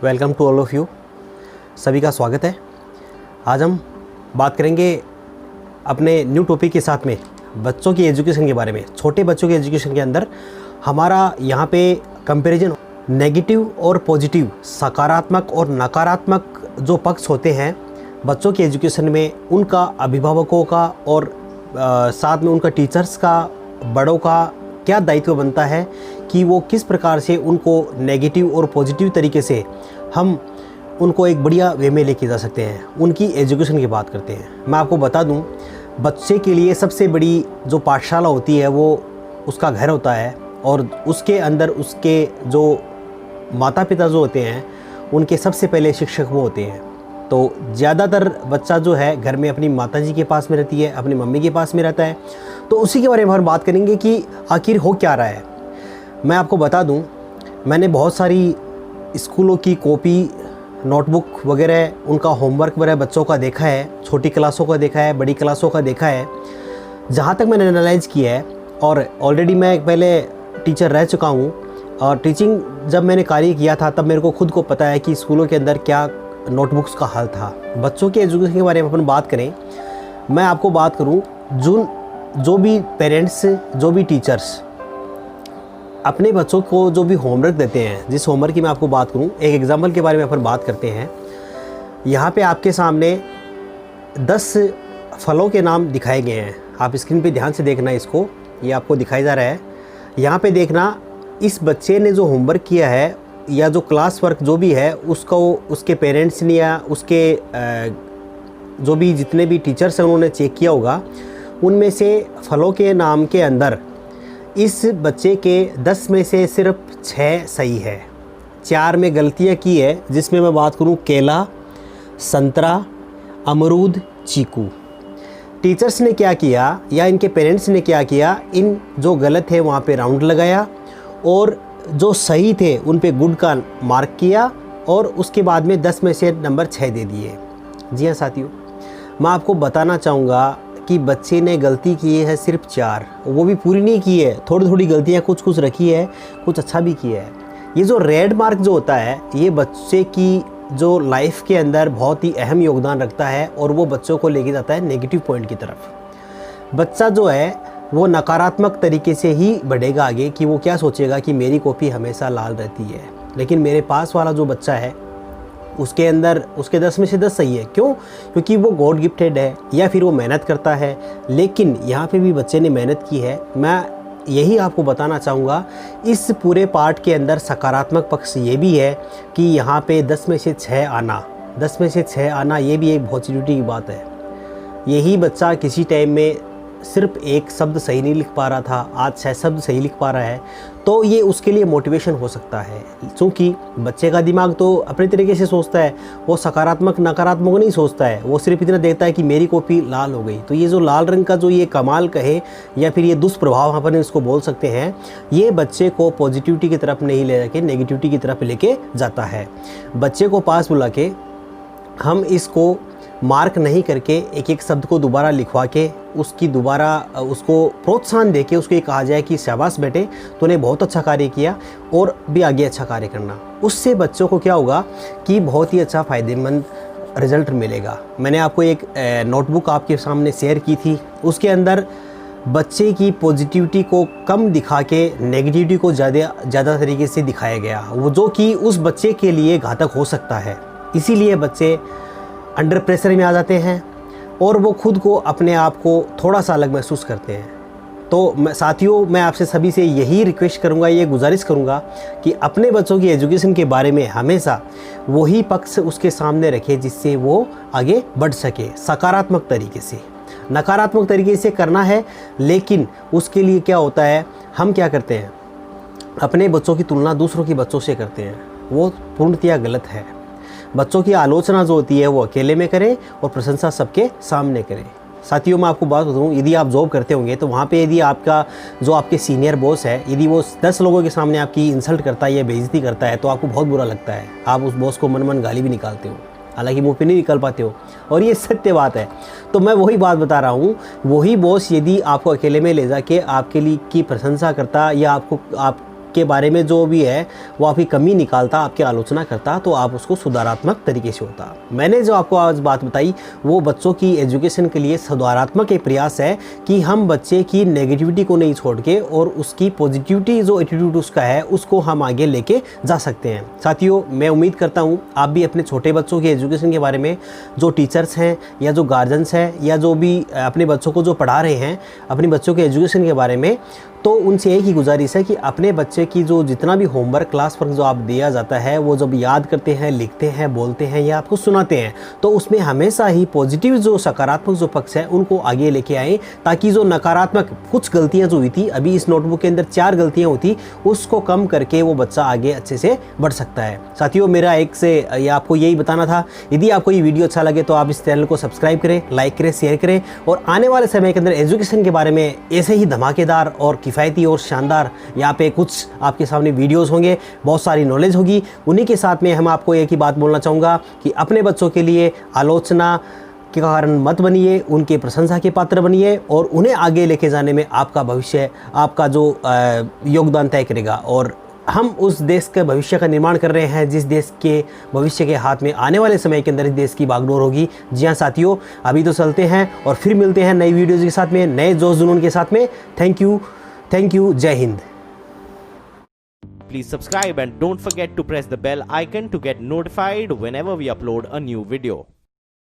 Welcome to all of you. सभी का स्वागत है। आज हम बात करेंगे अपने न्यू टॉपिक के साथ में बच्चों की एजुकेशन के बारे में। छोटे बच्चों की एजुकेशन के अंदर हमारा यहाँ पे कंपैरिजन नेगेटिव और पॉजिटिव, सकारात्मक और नकारात्मक जो पक्ष होते हैं बच्चों की एजुकेशन में, उनका अभिभावकों का और साथ में उनका टीचर्स का, बड़ों का क्या दायित्व बनता है कि वो किस प्रकार से उनको नेगेटिव और पॉजिटिव तरीके से हम उनको एक बढ़िया वे में लेके जा सकते हैं। उनकी एजुकेशन की बात करते हैं। मैं आपको बता दूं, बच्चे के लिए सबसे बड़ी जो पाठशाला होती है वो उसका घर होता है, और उसके अंदर उसके जो माता पिता जो होते हैं उनके सबसे पहले शिक्षक वो होते हैं। तो ज़्यादातर बच्चा जो है घर में अपनी माताजी के पास में रहती है, अपनी मम्मी के पास में रहता है। तो उसी के बारे में हम बात करेंगे कि आखिर हो क्या रहा है। मैं आपको बता दूं, मैंने बहुत सारी स्कूलों की कॉपी, नोटबुक वगैरह, उनका होमवर्क वगैरह बच्चों का देखा है, छोटी क्लासों का देखा है, बड़ी क्लासों का देखा है। जहाँ तक मैंने एनालाइज किया है, और ऑलरेडी मैं पहले टीचर रह चुका हूँ, और टीचिंग जब मैंने कार्य किया था तब मेरे को खुद को पता है कि स्कूलों के अंदर क्या नोटबुक्स का हाल था। बच्चों के एजुकेशन के बारे में अपन बात करें, मैं आपको बात करूँ, जो भी पेरेंट्स, जो भी टीचर्स अपने बच्चों को जो भी होमवर्क देते हैं, जिस होमवर्क की मैं आपको बात करूं, एक एग्जाम्पल के बारे में अपन बात करते हैं। यहाँ पे आपके सामने 10 फलों के नाम दिखाए गए हैं। आप स्क्रीन पे ध्यान से देखना, इसको, ये आपको दिखाई जा रहा है। यहाँ पे देखना, इस बच्चे ने जो होमवर्क किया है या जो क्लास वर्क जो भी है उसको उसके पेरेंट्स ने या उसके जो भी जितने भी टीचर्स हैं उन्होंने चेक किया होगा। उनमें से फलों के नाम के अंदर इस बच्चे के 10 में से सिर्फ 6 सही है, 4 में गलतियाँ की है, जिसमें मैं बात करूँ केला, संतरा, अमरूद, चीकू। टीचर्स ने क्या किया या इनके पेरेंट्स ने क्या किया, इन जो गलत है वहाँ पे राउंड लगाया और जो सही थे उन पे गुड का मार्क किया, और उसके बाद में 10 में से नंबर 6 दे दिए। जी हाँ साथियों, मैं आपको बताना चाहूँगा कि बच्चे ने गलती की है सिर्फ 4, वो भी पूरी नहीं की है, थोड़ी थोड़ी गलतियाँ कुछ रखी है, कुछ अच्छा भी किया है। ये जो रेड मार्क जो होता है, ये बच्चे की जो लाइफ के अंदर बहुत ही अहम योगदान रखता है, और वो बच्चों को लेके जाता है नेगेटिव पॉइंट की तरफ। बच्चा जो है वो नकारात्मक तरीके से ही बढ़ेगा आगे, कि वो क्या सोचेगा कि मेरी कॉपी हमेशा लाल रहती है, लेकिन मेरे पास वाला जो बच्चा है उसके अंदर उसके 10 में से 10 सही है। क्यों? क्योंकि वो गॉड गिफ्टेड है, या फिर वो मेहनत करता है। लेकिन यहाँ पे भी बच्चे ने मेहनत की है। मैं यही आपको बताना चाहूँगा, इस पूरे पार्ट के अंदर सकारात्मक पक्ष ये भी है कि यहाँ पे 10 में से 6 आना, 10 में से 6 आना, ये भी एक पॉजिटिविटी की बात है। यही बच्चा किसी टाइम में सिर्फ एक शब्द सही नहीं लिख पा रहा था, आज 6 शब्द सही लिख पा रहा है, तो ये उसके लिए मोटिवेशन हो सकता है। क्योंकि बच्चे का दिमाग तो अपने तरीके से सोचता है, वो सकारात्मक नकारात्मक नहीं सोचता है, वो सिर्फ इतना देखता है कि मेरी कॉपी लाल हो गई। तो ये जो लाल रंग का जो ये कमाल कहे या फिर ये दुष्प्रभाव अपन इसको बोल सकते हैं, ये बच्चे को पॉजिटिविटी की तरफ नहीं ले जाके नेगेटिविटी की तरफ लेके जाता है। बच्चे को पास बुला के हम इसको मार्क नहीं करके एक एक शब्द को दोबारा लिखवा के उसकी दोबारा उसको प्रोत्साहन देके उसको ये कहा जाए कि शाबाश बेटे, तूने बहुत अच्छा कार्य किया और भी आगे अच्छा कार्य करना, उससे बच्चों को क्या होगा कि बहुत ही अच्छा फ़ायदेमंद रिज़ल्ट मिलेगा। मैंने आपको एक नोटबुक आपके सामने शेयर की थी, उसके अंदर बच्चे की पॉजिटिविटी को कम दिखा के नेगेटिविटी को ज़्यादा तरीके से दिखाया गया, वो जो कि उस बच्चे के लिए घातक हो सकता है। इसीलिए बच्चे अंडर प्रेशर में आ जाते हैं और वो खुद को, अपने आप को थोड़ा सा अलग महसूस करते हैं। तो साथियों, मैं आपसे सभी से यही रिक्वेस्ट करूंगा, ये गुजारिश करूंगा कि अपने बच्चों की एजुकेशन के बारे में हमेशा वही पक्ष उसके सामने रखें जिससे वो आगे बढ़ सके सकारात्मक तरीके से। नकारात्मक तरीके से करना है, लेकिन उसके लिए क्या होता है, हम क्या करते हैं, अपने बच्चों की तुलना दूसरों के बच्चों से करते हैं, वो पूर्णतया गलत है। बच्चों की आलोचना जो होती है वो अकेले में करें और प्रशंसा सबके सामने करें। साथियों, मैं आपको बात बताऊँ, यदि आप जॉब करते होंगे तो वहाँ पे यदि आपका जो आपके सीनियर बॉस है, यदि वो 10 लोगों के सामने आपकी इंसल्ट करता है या बेइज्जती करता है तो आपको बहुत बुरा लगता है। आप उस बॉस को मन मन गाली भी निकालते हो, हालांकि मुँह पे नहीं निकल पाते हो, और ये सत्य बात है। तो मैं वही बात बता रहा हूँ, वही बॉस यदि आपको अकेले में ले जाके आपके लिए की प्रशंसा करता या आपको आपके बारे में जो भी है वो आपकी कमी निकालता, आपकी आलोचना करता, तो आप उसको सुधारात्मक तरीके से होता। मैंने जो आपको आज बात बताई वो बच्चों की एजुकेशन के लिए सुधारात्मक एक प्रयास है कि हम बच्चे की नेगेटिविटी को नहीं छोड़ के और उसकी पॉजिटिविटी जो एटीट्यूड उसका है उसको हम आगे लेके जा सकते हैं। साथियों, मैं उम्मीद करता हूँ आप भी अपने छोटे बच्चों की एजुकेशन के बारे में, जो टीचर्स हैं या जो गार्जियंस हैं या जो भी अपने बच्चों को जो पढ़ा रहे हैं अपने बच्चों के एजुकेशन के बारे में, तो उनसे एक ही गुजारिश है कि अपने बच्चे की जो जितना भी होमवर्क, क्लास वर्क जो आप दिया जाता है वो जब याद करते हैं, लिखते हैं, बोलते हैं या आपको सुनाते हैं, तो उसमें हमेशा ही पॉजिटिव जो सकारात्मक जो पक्ष है उनको आगे लेके आएँ, ताकि जो नकारात्मक कुछ गलतियाँ जो हुई थी, अभी इस नोटबुक के अंदर 4 गलतियाँ होती, उसको कम करके वो बच्चा आगे अच्छे से बढ़ सकता है। साथियों, मेरा एक से ये आपको यही बताना था। यदि आपको ये वीडियो अच्छा लगे तो आप इस चैनल को सब्सक्राइब करें, लाइक करें, शेयर करें, और आने वाले समय के अंदर एजुकेशन के बारे में ऐसे ही धमाकेदार और किफ़ायती और शानदार यहाँ पे कुछ आपके सामने वीडियोस होंगे, बहुत सारी नॉलेज होगी। उन्हीं के साथ में हम आपको एक ही बात बोलना चाहूँगा कि अपने बच्चों के लिए आलोचना के कारण मत बनिए, उनके प्रशंसा के पात्र बनिए, और उन्हें आगे लेके जाने में आपका भविष्य, आपका जो योगदान तय करेगा। और हम उस देश के भविष्य का निर्माण कर रहे हैं जिस देश के भविष्य के हाथ में आने वाले समय के अंदर इस देश की बागडोर होगी। जी हाँ साथियों, अभी तो चलते हैं और फिर मिलते हैं नई वीडियोज़ के साथ में, नए जोश जुनून के साथ में। थैंक यू, जय Hind. Please subscribe and don't forget to press the bell icon to get notified whenever we upload a new video.